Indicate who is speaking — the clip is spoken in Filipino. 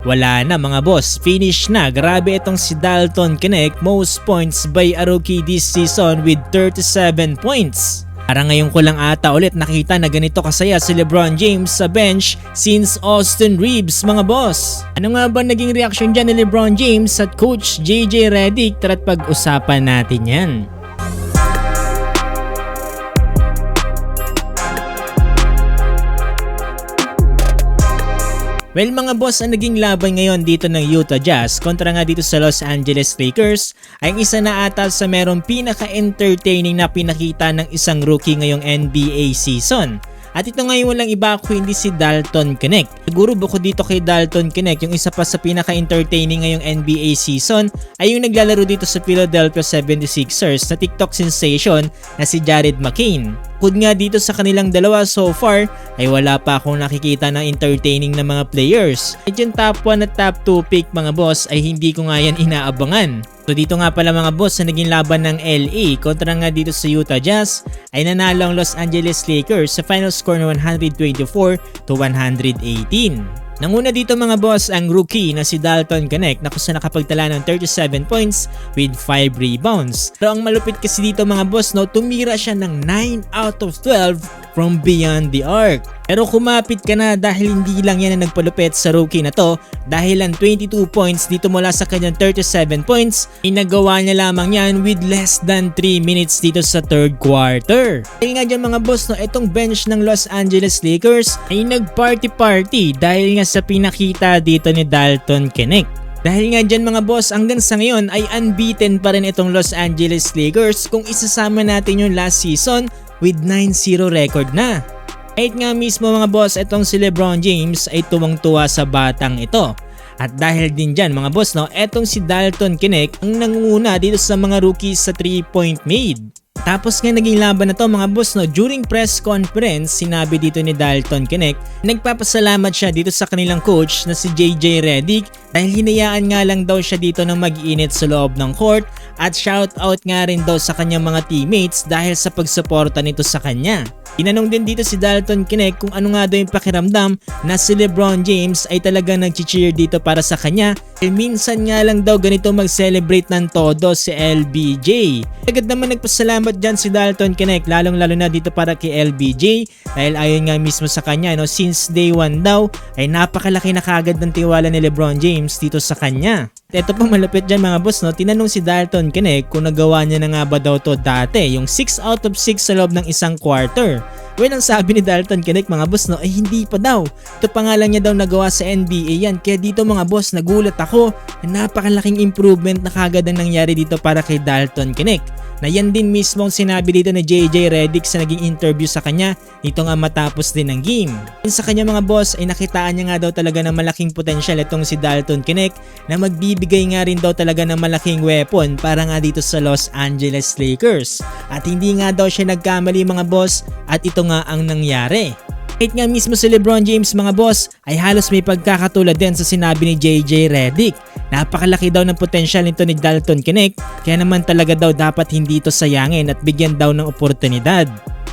Speaker 1: Wala na mga boss, finish na. Grabe itong si Dalton Knecht, most points by a rookie this season with 37 points. Para ngayon ko lang ata ulit nakita na ganito kasaya si LeBron James sa bench since Austin Reeves mga boss. Ano nga ba naging reaction dyan ni LeBron James at Coach JJ Redick? Tara't pag-usapan natin yan. Well mga boss, ang naging laban ngayon dito ng Utah Jazz kontra nga dito sa Los Angeles Lakers ay isa na ata sa merong pinaka-entertaining na pinakita ng isang rookie ngayong NBA season. At ito ngayon walang iba kung hindi si Dalton Knecht. Siguro bukod dito kay Dalton Knecht, yung isa pa sa pinaka-entertaining ngayong NBA season ay yung naglalaro dito sa Philadelphia 76ers na TikTok sensation na si Jared McCain. Bukod nga dito sa kanilang dalawa so far ay wala pa akong nakikita ng entertaining na mga players. At yung top 1 at top 2 pick mga boss ay hindi ko nga yan inaabangan. So dito nga pala mga boss sa naging laban ng LA kontra nga dito sa Utah Jazz ay nanalo ang Los Angeles Lakers sa final score na 124-118. Nanguna dito mga boss ang rookie na si Dalton Knecht na kung saan nakapagtala ng 37 points with 5 rebounds. Pero ang malupit kasi dito mga boss tumira siya ng 9 out of 12 from beyond the arc. Pero kumapit ka na dahil hindi lang yan ang nagpalupit sa rookie na to dahil ang 22 points dito mula sa kanyang 37 points inagawa niya lamang yan with less than 3 minutes dito sa third quarter. Dahil nga dyan mga boss itong bench ng Los Angeles Lakers ay nag-party dahil nga sa pinakita dito ni Dalton Knecht. Dahil nga dyan mga boss, hanggang sa ngayon ay unbeaten pa rin itong Los Angeles Lakers kung isasama natin yung last season with 9-0 record na. Kahit nga mismo mga boss, itong si LeBron James ay tuwang-tuwa sa batang ito. At dahil din dyan mga boss, etong si Dalton Knecht ang nangunguna dito sa mga rookies sa 3-point made. Tapos nga naging laban na to mga boss during press conference sinabi dito ni Dalton Knecht nagpapasalamat siya dito sa kanilang coach na si JJ Redick dahil hinayaan nga lang daw siya dito ng mag-init sa loob ng court at shoutout nga rin daw sa kanyang mga teammates dahil sa pagsuporta nito sa kanya. Tinanong din dito si Dalton Knecht kung ano nga daw yung pakiramdam na si LeBron James ay talagang nag-cheer dito para sa kanya. Minsan nga lang daw ganito mag-celebrate ng todo si LBJ. Agad naman nagpasalamat dyan si Dalton Knecht lalong lalo na dito para kay LBJ dahil ayon nga mismo sa kanya since day 1 daw ay napakalaki na kagad ng tiwala ni LeBron James dito sa kanya. Ito pa malapit dyan mga boss tinanong si Dalton Knecht kung nagawa niya na nga ba daw to dati yung 6 out of 6 sa loob ng isang quarter. Well, ang sabi ni Dalton Knecht mga boss ay hindi pa daw. Ito pa nga lang niya daw nagawa sa NBA yan. Kaya dito mga boss nagulat ako na napakalaking improvement na kagad ang nangyari dito para kay Dalton Knecht. Na yan din mismo ang sinabi dito ni JJ Redick sa naging interview sa kanya dito nga matapos din ng game. Sa kanya mga boss ay nakitaan niya nga daw talaga ng malaking potensyal itong si Dalton Knecht na magbibigay nga rin daw talaga ng malaking weapon para nga dito sa Los Angeles Lakers. At hindi nga daw siya nagkamali mga boss at ito nga ang nangyari. Kahit nga mismo si LeBron James mga boss ay halos may pagkakatulad din sa sinabi ni JJ Redick. Napakalaki daw ng potensyal nito ni Dalton Knecht kaya naman talaga daw dapat hindi ito sayangin at bigyan daw ng oportunidad.